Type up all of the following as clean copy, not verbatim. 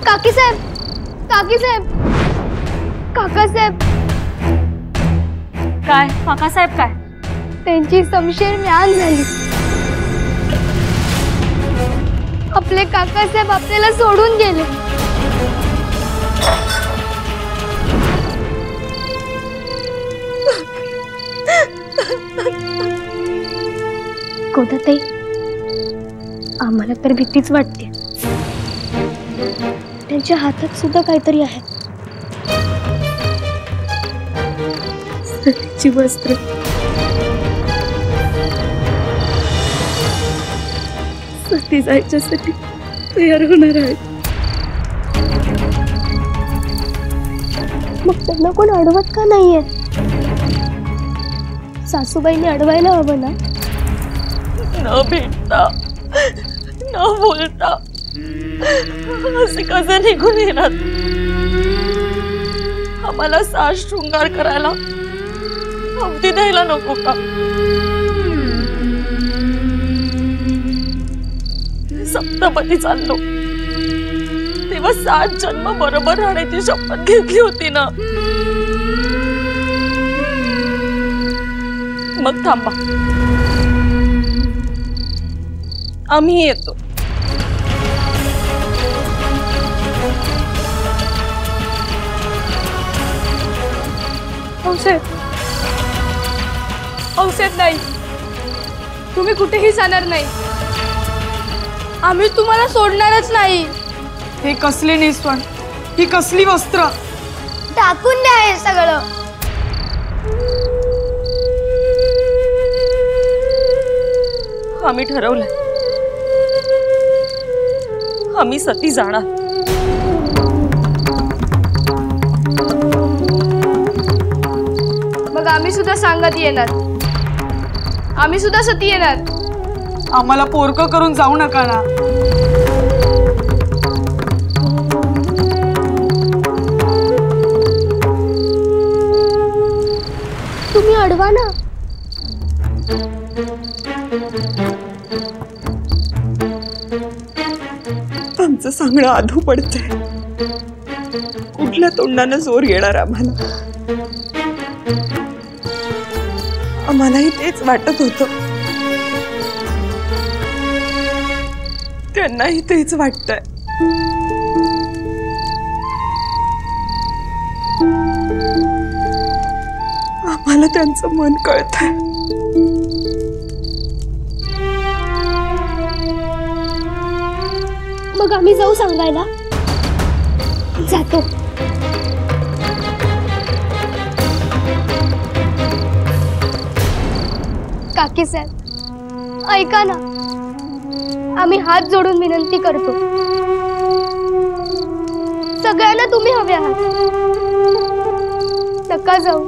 काकीसाहेब, काकीसाहेब, काकासाहेब. काय काकासाहेब काय? त्यांची समशेर म्यान झाली. आपले काकासाहेब आपल्याला सोडून गेले. गोदाताई, आम्हाला तर भीतीच वाटते. त्यांच्या हातात सुद्धा काहीतरी आहे. सतीची वस्त्र. सती जायच्यासाठी तयार होणार आहे. मग त्यांना कोण अडवत का नाहीये? सासूबाईंनी अडवायला हवं ना. न भेटता न बोलता असे कसं निघून येणार? आम्हाला साज शृंगार करायला अवधी द्यायला नको का? सप्तपदी चाललो तेव्हा 7 जन्म बरोबर राहण्याची शपथ घेतली होती ना. मग थांबा, आम्ही येतो. औषध, औषध नाही. तुम्ही कुठेही जाणार नाही. आम्ही तुम्हाला सोडणारच नाही. हे कसले निस्वण, ही कसली वस्त्र? टाकून द्या हे सगळं. आम्ही ठरवलंय आम्ही सती जाणार. मग आम्ही सुद्धा सांगत येणार, आम्ही सुद्धा सती येणार. आम्हाला पोरकं करून जाऊ नका ना. तुम्ही अडवा ना. आमचं सांगणं आधू पडतंय. कुठल्या तोंडानं जोर येणार आम्हाला? आम्हालाही तेच वाटत होतं, त्यांनाही तेच वाटतंय. आम्हाला त्यांचं मन कळतंय. मग आम्ही जाऊ सांगायला. जातो. काकी साहेब ऐका ना, आम्ही हात जोडून विनंती करतो. सगळ्यांना तुम्ही हवे आहात. नका जाऊ.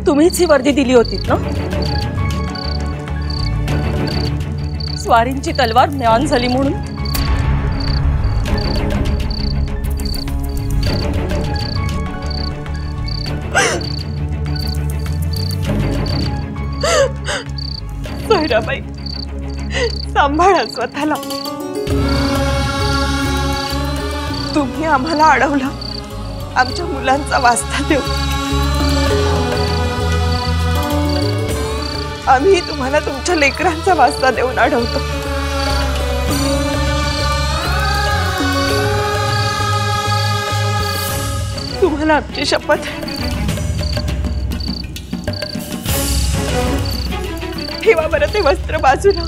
तुम्हीच ही वर्दी दिली होती ना? स्वारींची तलवार म्यान झाली म्हणून. सोयराबाई, सांभाळा स्वतःला. तुम्ही आम्हाला अडवलं, आमच्या मुलांचा वास्ता देऊ. आम्ही तुम्हाला तुमच्या लेकरांचा वास्ता देऊन अडवतो. तुम्हाला आमची शपथ आहे. ठेवा बरं ते वस्त्र बाजूला.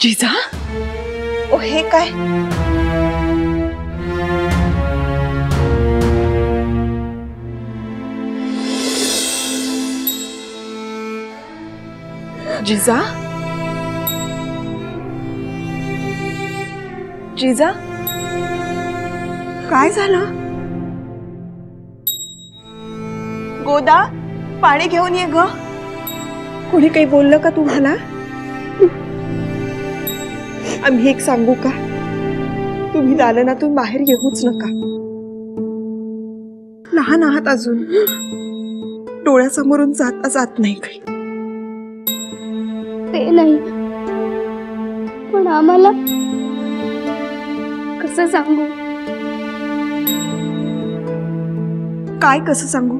जिजा, ओ हे काय? जिजा, जिजा, काय झालं? गोदा, पाणी घेऊन ये ग. कोणी काही बोललं का तुम्हाला? आम्ही एक सांगू का? तुम्ही दालनातून बाहेर येऊच नका. लहान आहात अजून, डोळ्यासमोरून जाता जात नाही काही. ते नाही, पण आम्हाला कसं सांगू? काय कसं सांगू?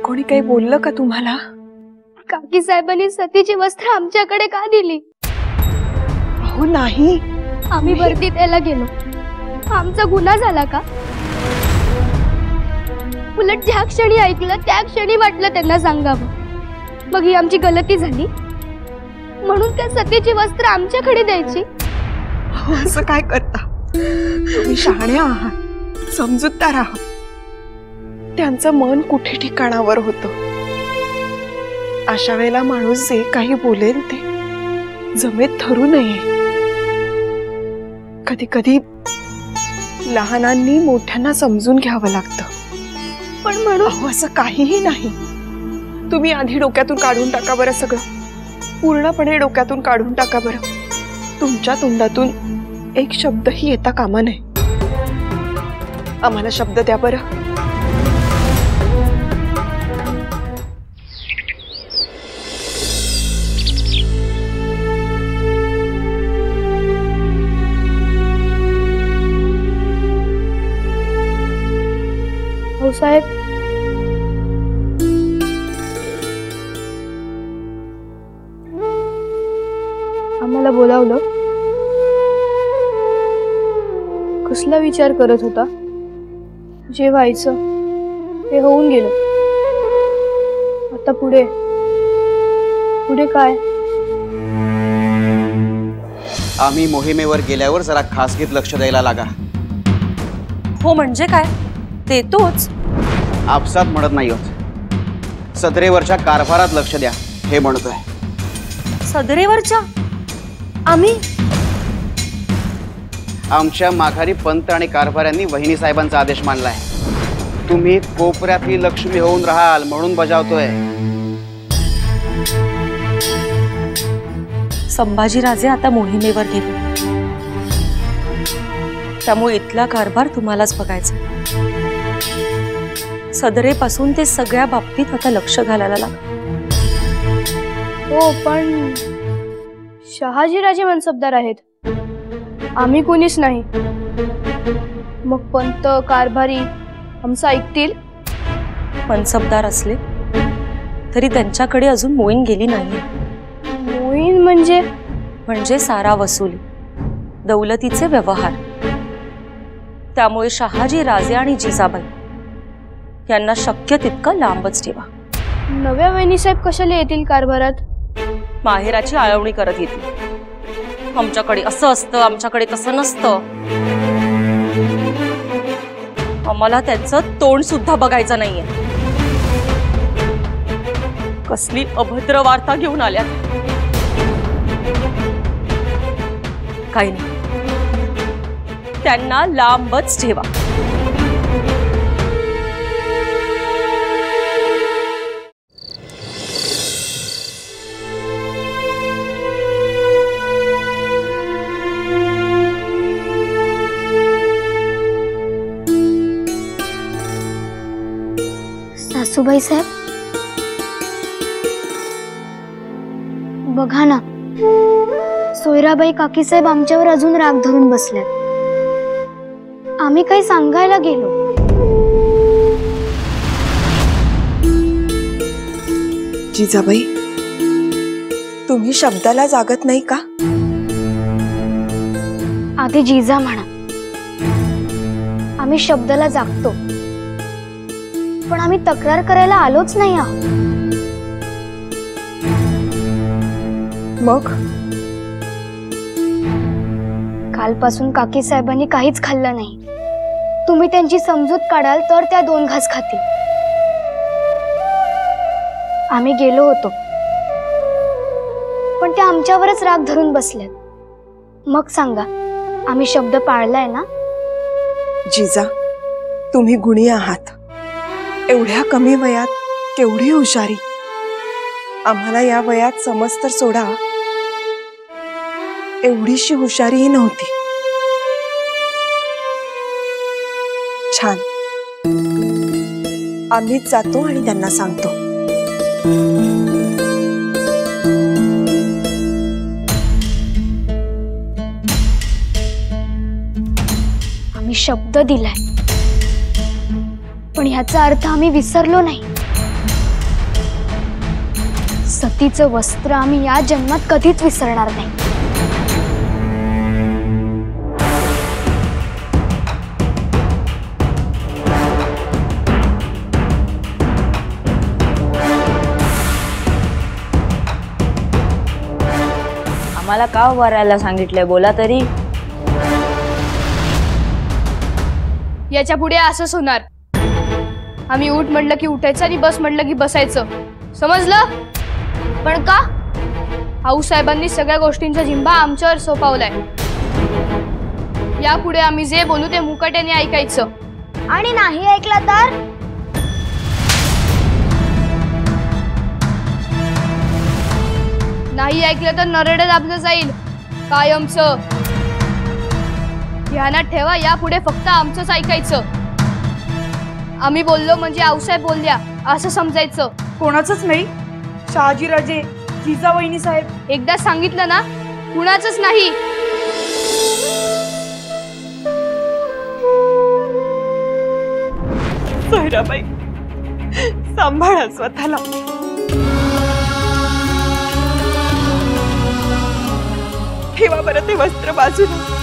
कोणी काही बोललं का तुम्हाला? काकी साहेबांनी सतीची वस्त्र आमच्याकडे का दिली? हो नाही, आम्ही वर्दी द्यायला गेलो. आमचा गुन्हा झाला का? उलट ज्या क्षणी ऐकलं त्या क्षणी वाटलं त्यांना सांगावं. मग ही आमची गलती झाली म्हणून त्या सतीची वस्त्र आमच्याकडे द्यायची? असं काय करता तुम्ही? शहाणे आहात, समजूतदार आहात. त्यांचं मन कुठे ठिकाणावर होतं. अशा वेळेला माणूस जे काही बोलेल ते जमेत धरू नये. कधी कधी लहानांनी मोठ्यांना समजून घ्यावं लागतं. पण म्हणून अहो, असं काहीही नाही. तुम्ही आधी डोक्यातून काढून टाका बरं सगळं. पूर्णपणे डोक्यातून काढून टाका बरं. तुमच्या तोंडातून एक शब्दही येता कामा नये. आम्हाला शब्द द्या बरं. हो साहेब, आम्हाला बोलावलं. कसला विचार करत होता? जे व्हायचं ते होऊन गेलं. आता पुढे पुढे काय? आम्ही मोहिमेवर गेल्यावर जरा खासगीत लक्ष द्यायला लागा. हो म्हणजे काय? देतोच. आपसात म्हणत नाही होत. सदरेवरच्या कारभारात लक्ष द्या हे म्हणतोय. सदरेवरच्या? आम्ही आमच्या माघारी पंत आणि कारभाऱ्यांनी वहिनी साहेबांचा आदेश मानलाय. तुम्ही कोपऱ्यातली लक्ष्मी होऊन राहाल म्हणून बजावतोय. संभाजीराजे आता मोहिमेवर गेले, त्यामुळे इथला कारभार तुम्हालाच बघायचा. सदरेपासून ते सगळ्या बाबतीत आता लक्ष घालायला लागलं. हो, पण शहाजीराजे मनसबदार आहेत, आम्ही कोणीच नाही. मग पंत कारभारी आमचं ऐकतील? मनसबदार असले तरी त्यांच्याकडे अजून मोहीम गेली नाही. मोहीम म्हणजे सारा वसुली, दौलतीचे व्यवहार. त्यामुळे शहाजी राजे आणि जिजाबाई यांना शक्य तितकं लांबच ठेवा. नव्या वहिनीसाहेब कशाला येतील कारभारात? माहेराची आळवणी करत येतील. आमच्याकडे असं असतं, आमच्याकडे तसं नसतं. आम्हाला त्यांचं तोंड सुद्धा बघायचं नाहीये. कसली अभद्र वार्ता घेऊन आल्या. काही नाही, त्यांना लांबच ठेवा. सासूबाई साहेब, बघा ना, सोयराबाई काकीसाहेब आमच्यावर अजून राग धरून बसल्यात. आम्ही काही सांगायला गेलो. जिजाबाई, तुम्ही शब्दाला जागत नाही का? आधी जिजा म्हणा. आम्ही शब्दाला जागतो, पण आम्ही तक्रार करायला आलोच नाही आहोत. मग कालपासून काकी साहेबांनी काहीच खाल्लं नाही. तुम्ही त्यांची समजूत काढाल तर त्या 2 घास खातील. आम्ही गेलो होतो, पण त्या आमच्यावरच राग धरून बसल्यात. मग सांगा, आम्ही शब्द पाळलाय ना? जिजा, तुम्ही गुणी आहात. एवढ्या कमी वयात केवढी हुशारी. आम्हाला या वयात समज तर सोडा, एवढीशी हुशारीही नव्हती. छान. आम्हीच जातो आणि त्यांना सांगतो. आम्ही शब्द दिलाय, पण ह्याचा अर्थ आम्ही विसरलो नाही. सतीचं वस्त्र आम्ही या जन्मात कधीच विसरणार नाही. आम्हाला का वरायला सांगितलंय बोला तरी. याच्या पुढे असंच होणार. आम्ही उठ म्हटलं की उठायचं आणि बस म्हटलं की बसायचं. समजलं? पण का? आऊसाहेबांनी सगळ्या गोष्टींचा जिंबा आमच्यावर सोपवलाय. यापुढे आम्ही जे बोलू ते मुकाट्याने ऐकायचं. आणि नाही ऐकला तर? नाही ऐकलं तर नरडे दाबलं जाईल कायमचं. ध्यानात ठेवा, यापुढे फक्त आमचंच ऐकायचं. आम्ही बोललो म्हणजे आऊसाहेब बोलल्या असं समजायचं. कोणाचंच नाही. शहाजीराजे, जिजावहिनी साहेब. एकदा सांगितलं ना, कुणाचंच नाही. सोयराबाई, सांभाळा स्वतःला. ठेवा बरं ते वस्त्र बाजूला.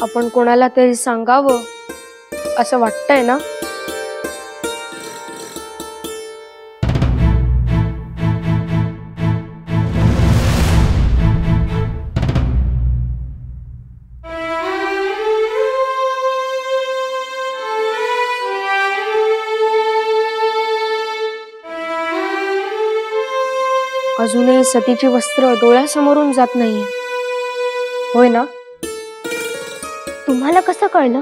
आपण कोणाला तरी सांगावं असं वाटतंय ना? अजूनही सतीची वस्त्र डोळ्यासमोरून जात नाहीये, होय ना? तुम्हाला कसं कळलं?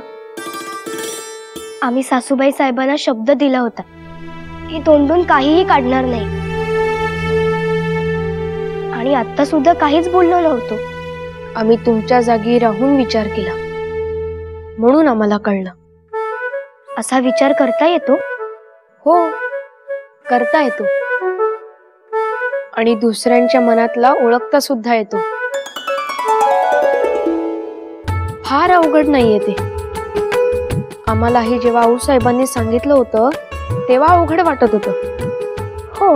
आम्ही सासूबाई साहेबांना शब्द दिला होता की तोंडून काहीही काढणार नाही. आणि आता सुद्धा काहीच बोललो नव्हतो. आम्ही तुमच्या जागी राहून विचार केला म्हणून आम्हाला कळलं. असा विचार करता येतो? हो, करता येतो. आणि दुसऱ्यांच्या मनातला ओळखता सुद्धा येतो. फार अवघड नाहीये ते. आम्हालाही जेव्हा आऊसाहेबांनी सांगितलं होतं तेव्हा अवघड वाटत होतं. हो.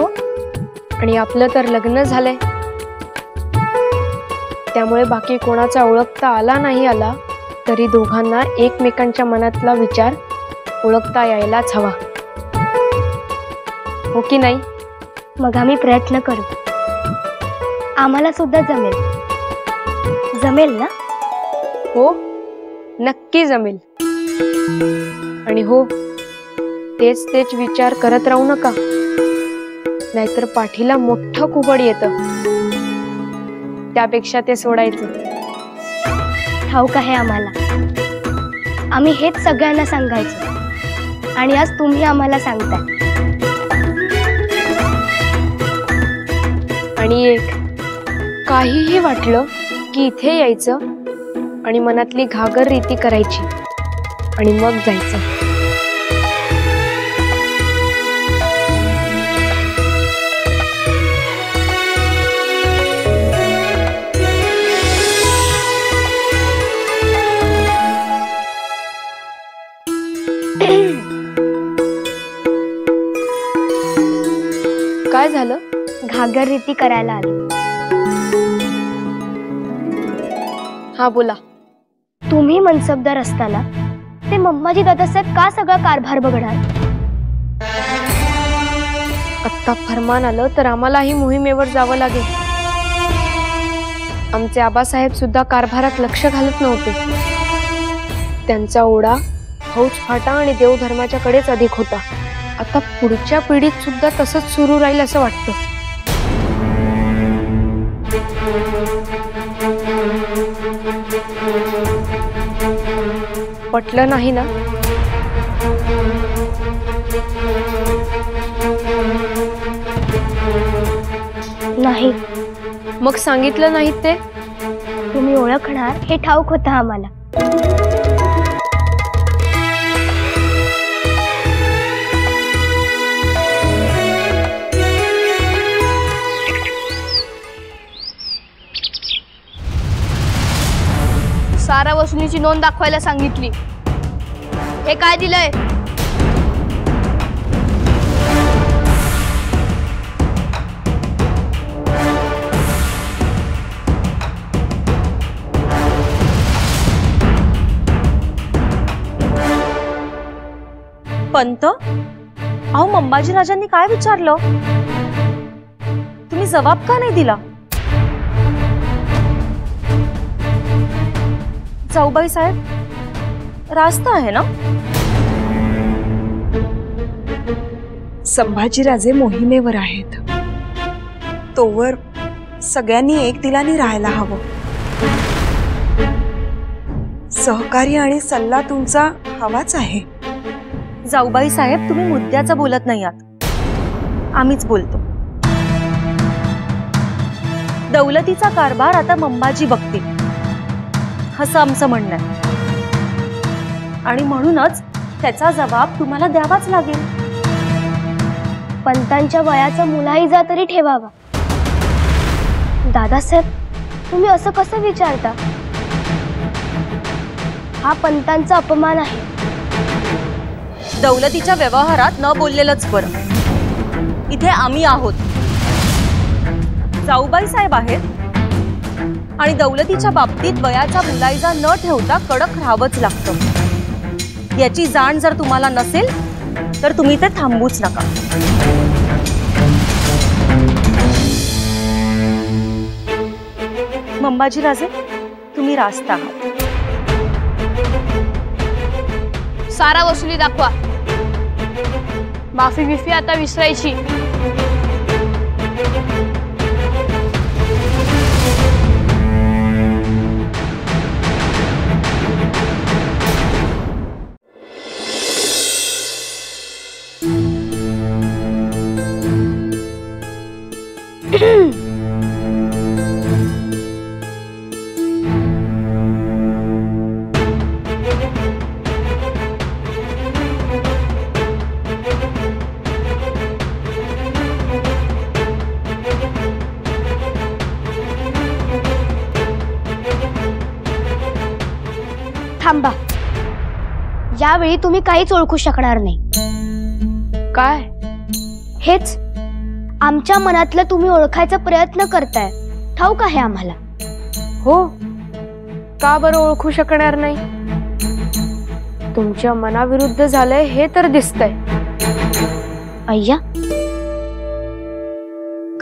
आणि आपलं तर लग्न झालंय, त्यामुळे बाकी कोणाचा ओळखता आला नाही आला तरी दोघांना एकमेकांच्या मनातला विचार ओळखता यायलाच हवा, हो की नाही? मग आम्ही प्रयत्न करू. आम्हाला सुद्धा जमेल. जमेल ना? हो, नक्की जमेल. आणि हो, तेच तेच विचार करत राहू नका, नाहीतर पाठीला मोठं कुबड येतं. त्यापेक्षा ते सोडायचं. ठाऊक आहे आम्हाला. आम्ही हेच सगळ्यांना सांगायचं आणि आज तुम्ही आम्हाला सांगताय. आणि एक, काहीही वाटलं की इथे यायचं आणि मनातली घागर रीती करायची आणि मग जायचं. काय झालं? घागर रीती करायला आलो. हा, बोला. तुम्ही मनसबदार असताना ते मम्माजी दादासाहेब का सगळा कारभार बघणार? आत्ता फरमान आलं तर आम्हालाही मोहिमेवर जावं लागेल. आमचे आबासाहेब सुद्धा कारभारात लक्ष घालत नव्हते. त्यांचा ओढा फौजफाटा आणि देवधर्माच्या कडेच अधिक होता. आता पुढच्या पिढीत सुद्धा तसंच सुरू राहील असं वाटतं. पटलं नाही ना? नाही. मग सांगितलं नाहीत ते? तुम्ही ओळखणार हे ठाऊक होतं आम्हाला. सारा वसुलीची नोंद दाखवायला सांगितली. हे काय दिलंय? पंत, अहो मंबाजी राजांनी काय विचारलं? तुम्ही जबाब का नाही दिला? जाऊबाई साहेब, रास्त आहे ना? संभाजीराजे मोहिमेवर आहेत, तोवर सगळ्यांनी एक दिलाने राहायला हवं. सहकार्य आणि सल्ला तुमचा हवाच आहे. जाऊबाई साहेब, तुम्ही मुद्द्याचं बोलत नाही आहात, आम्हीच बोलतो. दौलतीचा कारभार आता मंबाजी बघतील असं आमचं म्हणणं आहे, आणि म्हणूनच त्याचा जबाब तुम्हाला द्यावाच लागेल. पंतांच्या वयाचा मुलाहिजा तरी ठेवावा. दादासाहेब, तुम्ही असं कसं विचारता? हा पंतांचा अपमान आहे. दौलतीच्या व्यवहारात न बोललेलंच बरं. इथे आम्ही आहोत, जाऊबाई साहेब आहेत, आणि दौलतीच्या बाबतीत वयाचा मुलाहिजा न ठेवता कडक राहावंच लागतं. याची जाण जर तुम्हाला नसेल तर तुम्ही ते थांबूच नका. मंबाजी राजे, तुम्ही रास्त आहात. सारा वसुली दाखवा. माफी बिफी आता विसरायची. थांबा, यावेळी तुम्ही काहीच ओळखू शकणार नाही. काय? हेच आमच्या मनातलं तुम्ही ओळखायचा प्रयत्न करताय, ठाऊक आहे आम्हाला. हो, का बरं ओळखू शकणार नाही? तुमच्या मनाविरुद्ध झालंय हे तर दिसतंय. अय्या,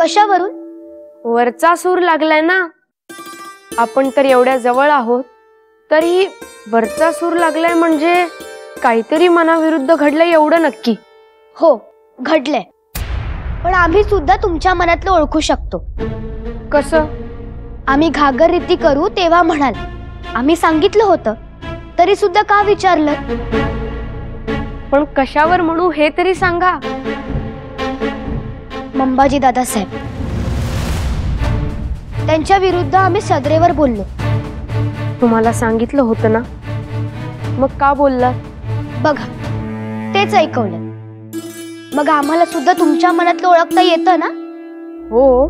कशावरून? वरचा सूर लागलाय ना. आपण तर एवढ्या जवळ आहोत, तरी वरचा सूर लागलाय म्हणजे काहीतरी मनाविरुद्ध घडलंय एवढं नक्की. हो, घडलंय, पण आम्ही सुद्धा तुमच्या मनातलं ओळखू शकतो. कसं? आम्ही घागर रीती करू तेव्हा म्हणाल. आम्ही सांगितलं होतं, तरी सुद्धा का विचारलं? पण कशावर म्हणू हे तरी सांगा. मंबाजी दादासाहेब, त्यांच्या विरुद्ध आम्ही सदरेवर बोललो. तुम्हाला सांगितलं होतं ना, मग का बोललात? बघा, तेच ऐकवलं. मग आम्हाला सुद्धा तुमच्या मनातलं ओळखता येतं ना? हो,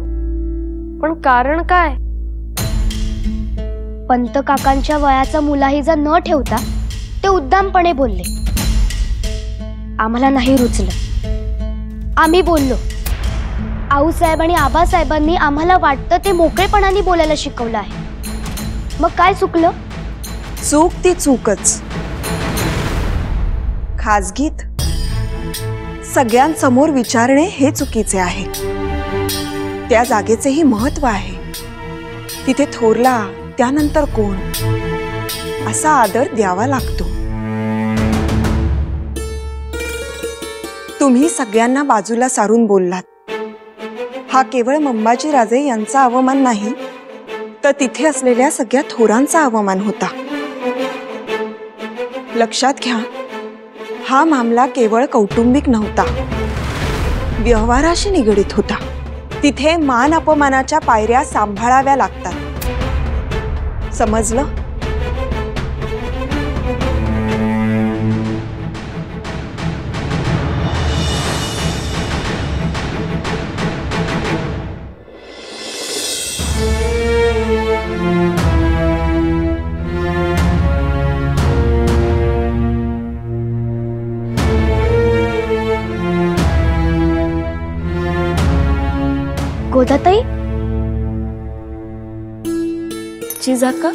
पण कारण काय? पंत काकांच्या वयाचा मुलाहिजा न ठेवता ते उद्दामपणे बोलले. आम्हाला नाही रुचलं. आम्ही बोललो. आऊसाहेब आणि आबासाहेबांनी आम्हाला वाटतं ते मोकळेपणाने बोलायला शिकवलं आहे. मग काय चुकलं? चूक ती चूकच. खाजगीत सगळ्यांसमोर विचारणे हे चुकीचे आहे. त्या जागेचेही महत्व आहे. तिथे थोरला, त्यानंतर कोण, असा आदर द्यावा लागतो. तुम्ही सगळ्यांना बाजूला सारून बोललात. हा केवळ मंबाजी राजे यांचा अवमान नाही, तर तिथे असलेल्या सगळ्या थोरांचा अवमान होता. लक्षात घ्या, हा मामला केवळ कौटुंबिक नव्हता, व्यवहाराशी निगडीत होता. तिथे मान अपमानाच्या पायऱ्या सांभाळाव्या लागतात. समजलं? गोदाताई, जिजाका,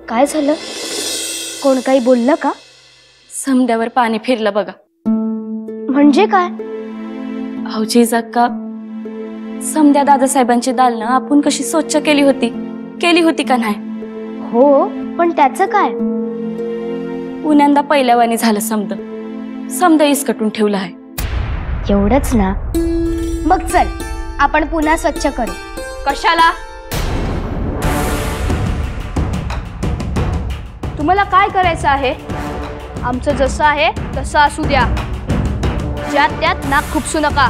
काय झालं? कोण काही बोललं का? समद्यावर पाणी फिरलं बघा. म्हणजे काय? अवजी जक्का, समद्या दादासाहेबांची दालनं आपण कशी स्वच्छ केली होती का नाही? हो, पण त्याचं काय? पुण्यांदा पहिल्यावानी झालं समद इसकटून ठेवलं आहे. एवढंच ना? मग चल आपण पुन्हा स्वच्छ करू. कशाला? तुम्हाला काय करायचं आहे? आमचं जसं आहे तसं असू द्या. ज्यात त्यात नाक खुपसू नका.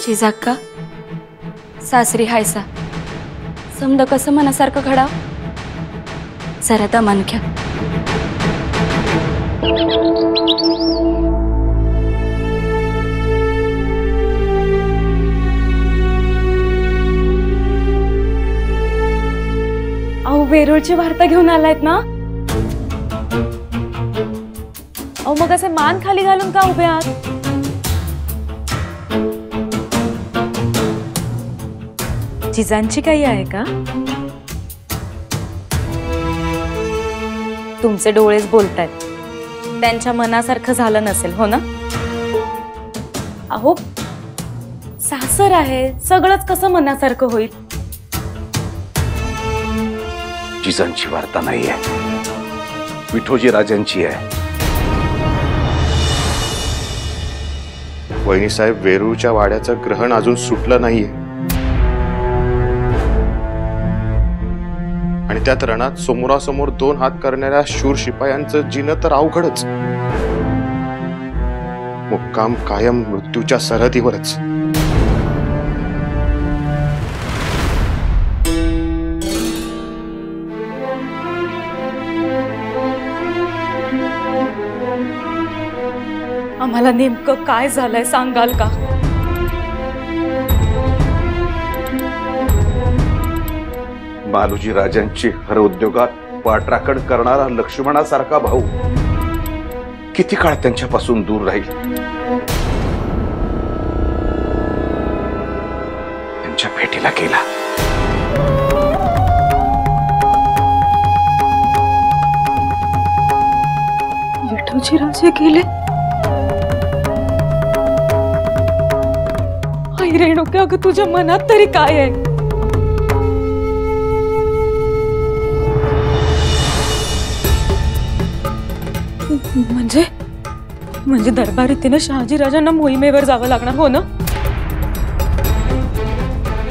जिजाक्का, सासरी हायसा समद कसं मनासारखं घडाव, जरा दमान घ्या. अहो, वेरूळची वार्ता घेऊन आलायत ना? अहो, मग असे मान खाली घालून का उभे आहात? जिजांची काही आहे का? तुमचे डोळेच बोलतायत. त्यांच्या मनासारखं झालं नसेल, हो ना? अहो, सासर आहे, सगळंच कसं मनासारखं होईल? जिजांची वार्ता नाहीये, विठोजी राजांची आहे. वहिनी साहेब, वेरूळच्या वाड्याचं ग्रहण अजून सुटलं नाहीये आणि त्यात रणात समोरासमोर 2 हात करणाऱ्या शूर शिपायांचं जीणं तर अवघडच. मुक्काम कायम मृत्यूच्या सरहद्दीवरच. आम्हाला नेमकं काय झालंय सांगाल का? बालूजी राजांची हर उद्योगात पाठराखण करणारा लक्ष्मणासारखा भाऊ किती काळ त्यांच्यापासून दूर राहील? त्यांच्या भेटीला गेला. विठोजी राजे गेले? आई रेणुका, अगं तुझ्या मनात तरी काय आहे? म्हणजे दरबार रीतीने शहाजी राजांना मोहिमेवर जावं लागणार, हो ना?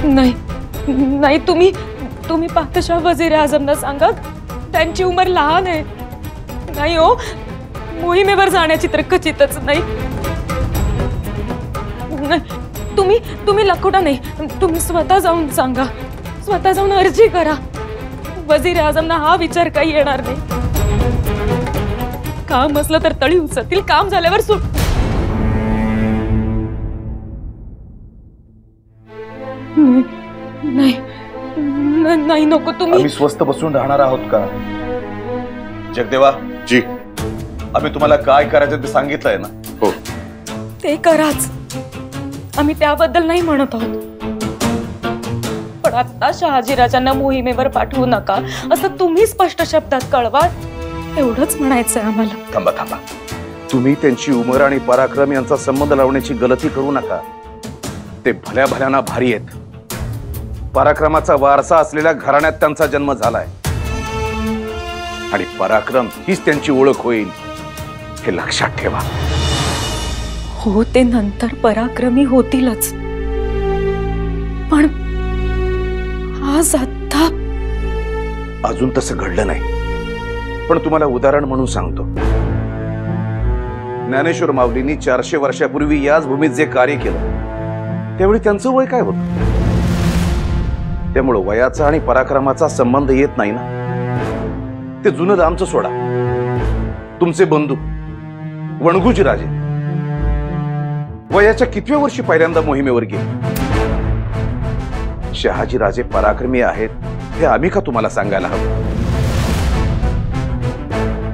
नाही, तुम्ही पातशाह वजीर आझमना सांगा, त्यांची उमर लहान आहे. नाही हो, मोहिमेवर जाण्याची तर खचितच नाही. तुम्ही लखोटा नाही, तुम्ही स्वतः जाऊन सांगा, स्वतः जाऊन अर्जी करा. वजीर आझमना हा विचार काही येणार नाही. काम असलं तर तळी उचलतील, काम झाल्यावर सुट. नाही नको. आम्ही स्वस्त बसून राहणार आहोत का? जगदेवा जी, आम्ही तुम्हाला काय करायचं ते सांगितलंय ना? हो, ते कराच. आम्ही त्याबद्दल नाही म्हणत आहोत, पण आता शहाजीराजांना मोहिमेवर पाठवू नका असं तुम्ही स्पष्ट शब्दात कळवा, एवढंच म्हणायचंय आम्हाला. थांबा. तुम्ही त्यांची उमर आणि पराक्रम यांचा संबंध लावण्याची गलती करू नका. ते भल्या भल्याना भारी आहेत. पराक्रमाचा वारसा असलेल्या घराण्यात त्यांचा जन्म झालाय आणि पराक्रम हीच त्यांची ओळख होईल, हे लक्षात ठेवा. हो, ते नंतर पराक्रमी होतीलच, पण आज आता अजून तसं घडलं नाही. पण तुम्हाला उदाहरण म्हणून सांगतो. ज्ञानेश्वर माऊलींनी 400 वर्षापूर्वी याच भूमीत जे कार्य केलं त्यावेळी त्यांचं वय काय होतं? त्यामुळे वयाचा आणि पराक्रमाचा संबंध येत नाही ना. ते जुनं आमचं सोडा. तुमचे बंधू वणगुजी राजे वयाच्या कितव्या वर्षी पहिल्यांदा मोहिमेवर गेले? शहाजी राजे पराक्रमी आहेत हे आम्ही का तुम्हाला सांगायला हवं?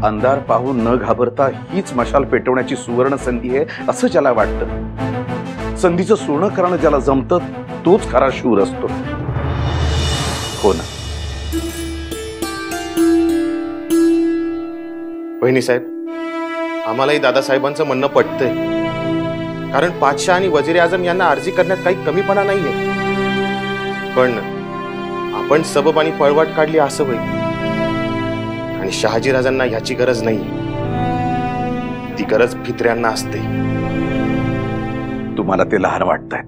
अंधार पाहून न घाबरता हीच मशाल पेटवण्याची सुवर्ण संधी आहे असं ज्याला वाटतं संधीचं सोनं करणं ज्याला जमतं तोच खरा शूर असतो. हो ना वहिनी साहेब, आम्हालाही दादासाहेबांचं म्हणणं पटतंय. कारण पातशाह आणि वजीर आझम यांना अर्जी करण्यात काही कमीपणा नाहीये. पण आपण सबब आणि पळवाट काढली असं होईल. आणि शहाजीराजांना ह्याची गरज नाहीये. ती गरज भित्र्यांना असते. तुम्हाला ते लहान वाटतंय,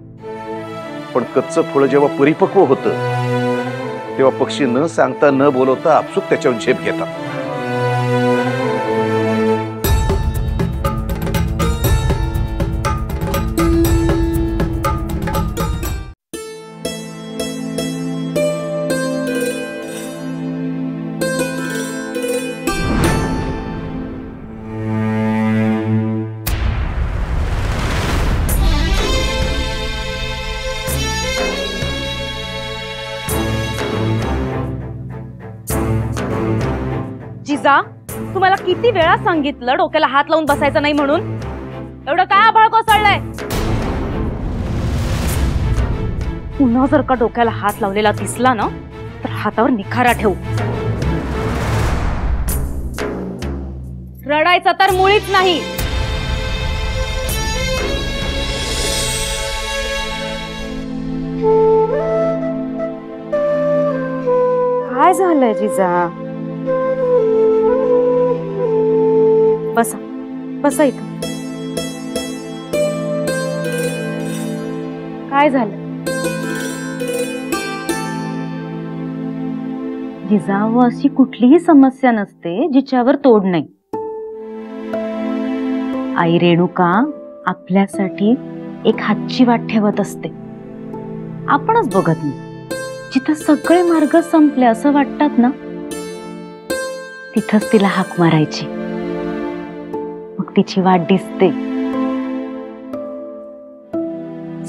पण कच्चं फळ जेव्हा परिपक्व होतं तेव्हा पक्षी न सांगता न बोलवता आपसूक त्याच्यावर झेप घेतात. जिजा, तुम्हाला किती वेळा सांगितलं डोक्याला हात लावून बसायचं नाही म्हणून? एवढं काय आभाळ कोसळलंय? पुन्हा जर का डोक्याला हात लावलेला दिसला ना तर हातावर निखारा ठेवू. रडायचं तर मुळीच नाही. काय झालंय जिजा? बसा बसा इथं. काय झालं? जिजाऊ, अशी कुठलीही समस्या नसते जिच्यावर तोड नाही. आई रेणुका आपल्यासाठी एक हातची वाट ठेवत असते. आपणच बघत नाही. जिथं सगळे मार्ग संपले असं वाटतात ना तिथंच तिला हाक मारायची. मग तिची वाट दिसते.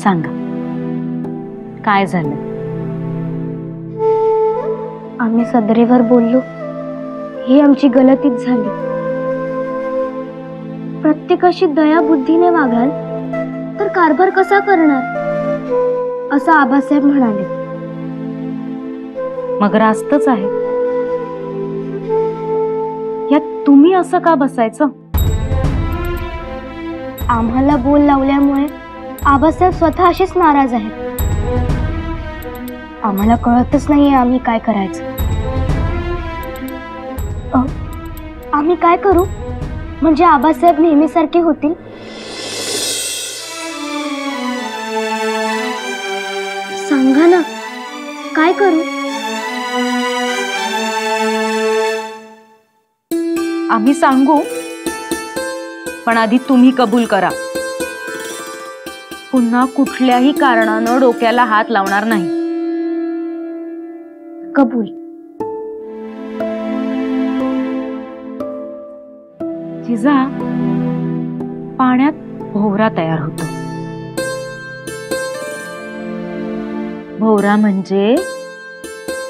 सांगा काय झालं? आम्ही सदरेवर बोललो, ही आमची गलतीच झाली. प्रत्येकाशी दया बुद्धीने वागाल तर कारभार कसा करणार असं आबासाहेब म्हणाले. मग रास्तच आहे. यात तुम्ही असं का बसायचं? आम्हाला बोल लावल्यामुळे आबासाहेब स्वतः अशीच नाराज आहेत. आम्हाला कळतच नाहीये आम्ही काय करायचं. आम्ही काय करू म्हणजे आबासाहेब नेहमीसारखे होतील? सांगा ना, काय करू? आम्ही सांगू, पण आधी तुम्ही कबूल करा. पुन्हा कुठल्याही कारणानं डोक्याला हात लावणार नाही. कबूल. जिजा, पाण्यात भोवरा तयार होतो. भोवरा म्हणजे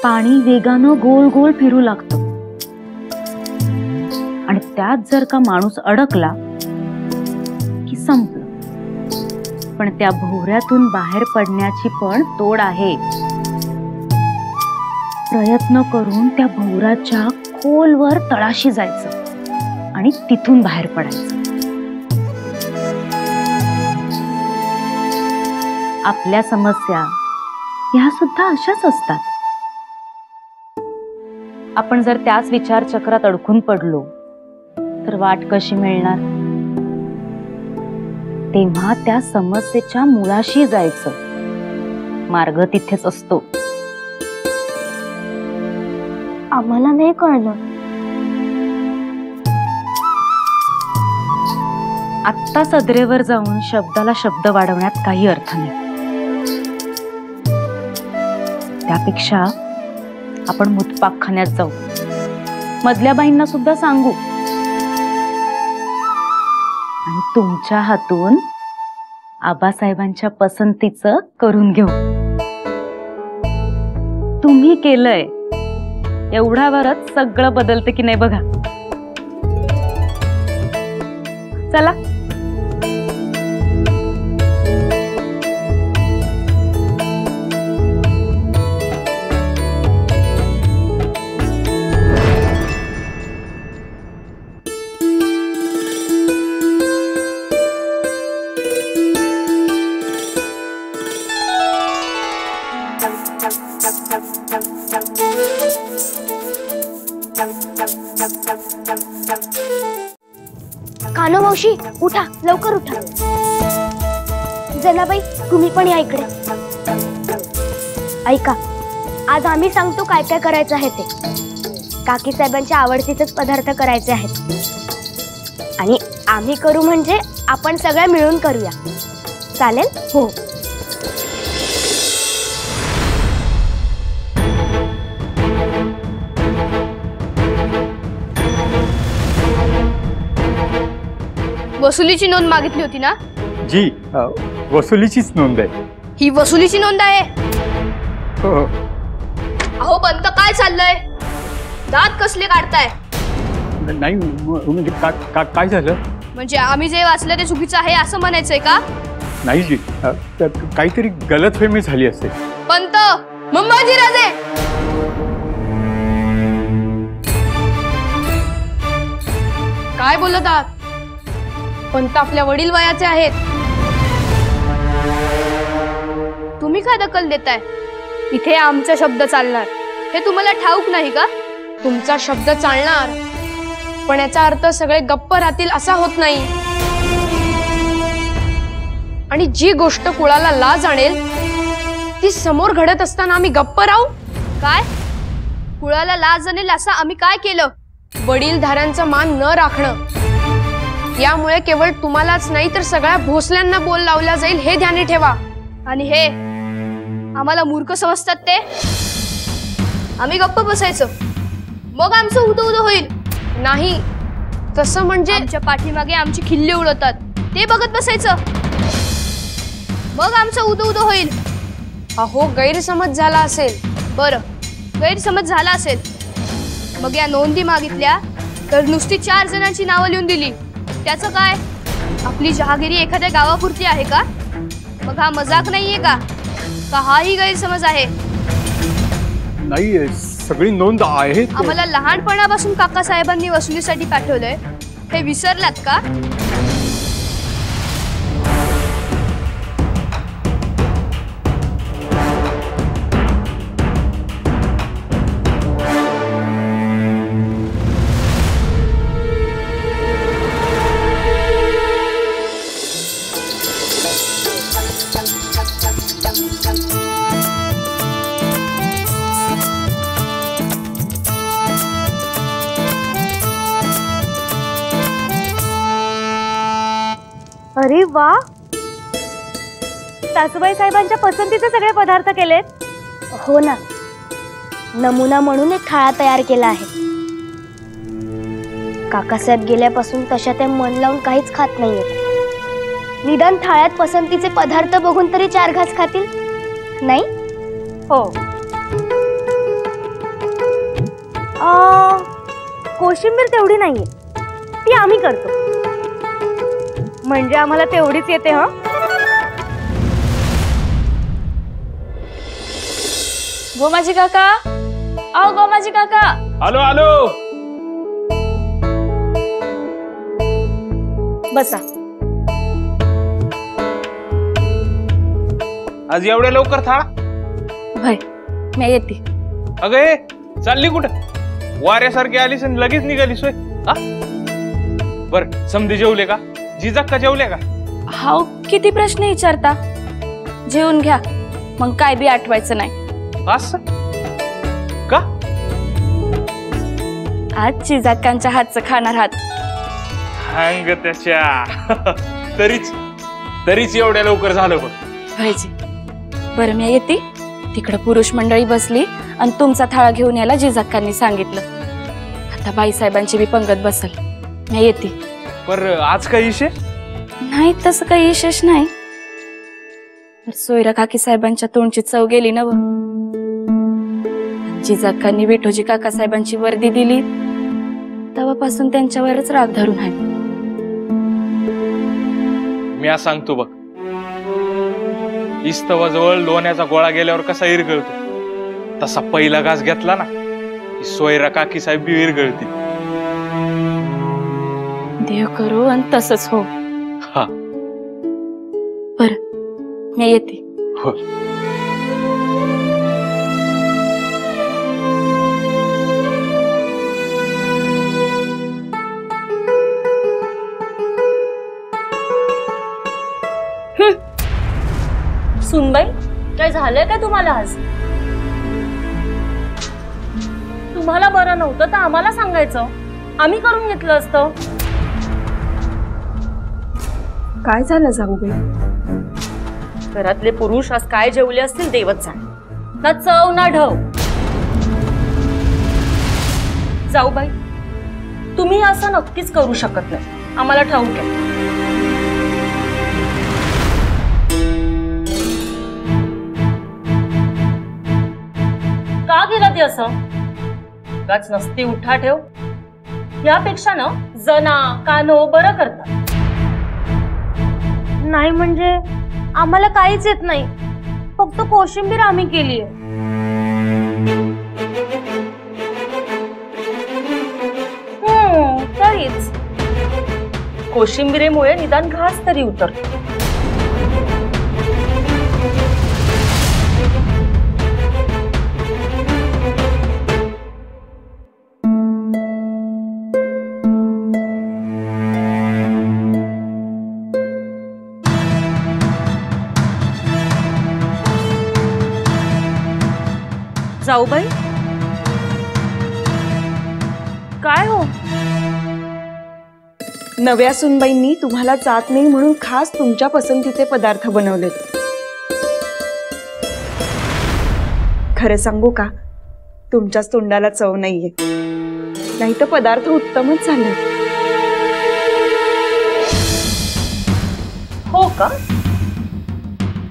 पाणी वेगानं गोल गोल फिरू लागतं आणि त्यात जर का माणूस अडकला की संपलं. पण त्या भोवऱ्यातून बाहेर पडण्याची पण तोड आहे. प्रयत्न करून त्या भोवऱ्याच्या खोलवर तळाशी जायचं आणि तिथून बाहेर पडायचं. आपल्या समस्या ह्या सुद्धा अशाच असतात. आपण जर त्याच विचार चक्रात अडकून पडलो तर वाट कशी मिळणार? तेव्हा त्या समस्येच्या मुळाशी जायचं. मार्ग तिथेच असतो. आम्हाला नाही कळलं. आत्ता सदरेवर जाऊन शब्दाला शब्द वाढवण्यात काही अर्थ नाही. त्यापेक्षा आपण मुतपाकखान्यात जाऊ. मधल्या बाईंना सुद्धा सांगू आणि तुमच्या हातून आबासाहेबांच्या पसंतीचं करून घेऊ. तुम्ही केलंय एवढ्यावरच सगळं बदलतं की नाही बघा. चला. कान्हो मावशी उठा, लवकर उठा. जनाबाई तुम्ही पण या इकडे. ऐका, आज आम्ही सांगतो काय काय करायचं आहे ते. काकी साहेबांच्या आवडतीचेच पदार्थ करायचे आहेत आणि आम्ही करू म्हणजे आपण सगळ्या मिळून करूया. चालेल? हो. वसुलीची नोंद मागितली होती ना? जी, वसुलीचीच नोंद आहे. ही वसुलीची नोंद आहे? हो. अहो पंत, काय चाललंय? दात कसले काढताय? नाही म्हणजे काय झालं? म्हणजे आम्ही जे वाचलं ते चुकीचं आहे असं म्हणायचंय का? नाही जी, काहीतरी गलतफहमी झाली असेल. पंत, मुंबाजी राजे, काय बोलत आहात? पंत आपल्या वडील वयाचे आहेत. तुम्ही काय दखल देताय? इथे आमचा शब्द चालणार हे तुम्हाला ठाऊक नाही का? तुमचा शब्द चालणार पण याचा अर्थ सगळे गप्प राहतील असा होत नाही. आणि जी गोष्ट कुळाला लाज आणेल ती समोर घडत असताना आम्ही गप्प राहू? काय कुळाला लाज आणेल असं आम्ही काय केलं? वडीलधाऱ्यांचा मान न राखणं, यामुळे केवळ तुम्हालाच नाही तर सगळ्या भोसल्यांना बोल लावला जाईल हे ध्यानी ठेवा. आणि हे आम्हाला मूर्ख समजतात ते आम्ही गप्प बसायचं मग आमचं उदो उदो होईल नाही. तसं म्हणजे आमच्या पाठीमागे आमची खिल्ली उडवतात ते बघत बसायचं मग आमचं उदो उदो होईल. अहो गैरसमज झाला असेल. बरं, गैरसमज झाला असेल मग या नोंदी मागितल्या तर नुसती 4 जणांची नावं लिहून दिली त्याचं काय? आपली जहागिरी एखाद्या गावापुरती आहे का? मग हा मजाक नाहीये का? हाही गैरसमज आहे? नाही, सगळी नोंद आहे. आम्हाला लहानपणापासून काका साहेबांनी वसुलीसाठी पाठवलंय हे विसरलात का? अरे वा, सासूबाई साहेबांच्या पसंतीचे सगळे पदार्थ केलेत. हो ना, नमुना म्हणून एक थाळा तयार केला आहे. काकासाहेब गेल्यापासून तशा ते मन लावून काहीच खात नाहीयेत. निदान थाळ्यात पसंतीचे पदार्थ बघून तरी 4 घास खातील नाही? हो. कोशिंबीर तेवढी नाहीये, ती आम्ही करतो. म्हणजे आम्हाला तेवढीच येते. हा, गोमाजी काका, आओ गोमाजी काका. आलो आलो. बसा. आज एवढ्या लवकर थाळा? भाई मी येते. अगं हे चालली कुठं? वाऱ्यासारखी आलीस आणि लगेच निघालीस होय? बर, समधी जेवले का? जिजाक्का जेवले का? हाव, किती प्रश्न विचारता? जेवून घ्या, मग काय बी आठवायचं नाही. असं का? आज जिजाक्कांच्या हातचं खाणार आहात. हंग त्याच्या. तरीच एवढ्या लवकर झालं बघ. भाईजी, बरं मी येते. तिकडं पुरुष मंडळी बसली आणि तुमचा थाळा घेऊन यायला जिजाक्कांनी सांगितलं. आता बाईसाहेबांची बी पंगत बसल. मी येते. पर आज काही विशेष नाही? तसं काही विशेष नाही. सोयरा काकी साहेबांच्या तोंडची चव गेली ना. जिजाक्कांनी विठोजी काका साहेबांची वर्दी दिली तेव्हापासून त्यांच्यावरच राग धरून आहे. मी सांगतो बघ, इस्तवाजवळ लोण्याचा गोळा गेल्यावर कसा इरगळतो तसा पहिला घास घेतला ना की सोयरा काकी साहेब बी इरगळती. देव करू आणि तसंच हो. हा, बर मी येते. हो. सुनबाई, काय झालंय काय तुम्हाला आज? तुम्हाला बरं नव्हतं तर आम्हाला सांगायचं, आम्ही करून घेतलं असतं. काय झालं जाऊबाई? घरातले पुरुष आज काय जेवले असतील देवच जाणे. ना चव ना ढव. जाऊबाई, तुम्ही असं नक्कीच करू शकत नाही, आम्हाला ठाऊक आहे. का केलं ते असं? उगाच नसती उठा ठेव. यापेक्षा ना जना कानो बरं करतात. नाही म्हणजे आम्हाला काहीच येत नाही, फक्त कोशिंबीर आम्ही केली आहे. तरीच कोशिंबिरीमुळे निदान घास तरी उतरतो. जाऊबाई, काय हो? नव्या सुनबाईंनी तुम्हाला जात नाही म्हणून खास तुमच्या पसंतीचे पदार्थ बनवलेत. खरं सांगू का, तुमच्याच तोंडाला चव नाहीये, नाही तर पदार्थ उत्तमच झाले. हो का?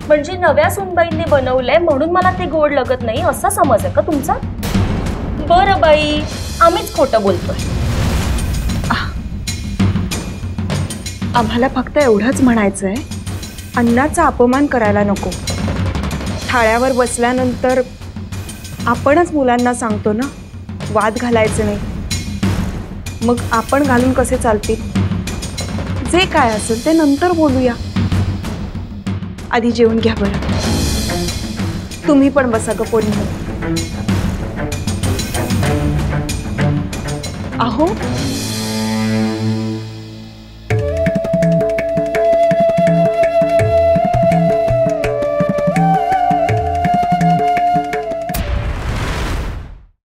म्हणजे नव्या सुनबाईंनी बनवलंय म्हणून मला ते गोड लागत नाही असा समज आहे का तुमचा? बरं बाई, आम्हीच खोटं बोलतोय. आम्हाला फक्त एवढंच म्हणायचंय, अन्नाचा अपमान करायला नको. थाळ्यावर बसल्यानंतर आपणच मुलांना सांगतो ना, वाद घालायचे नाही. मग आपण घालून कसे चालतील? जे काय असेल ते नंतर बोलूया. आधी जेवून घ्या बरं. तुम्ही पण बसा ग पोरींनो. अहो,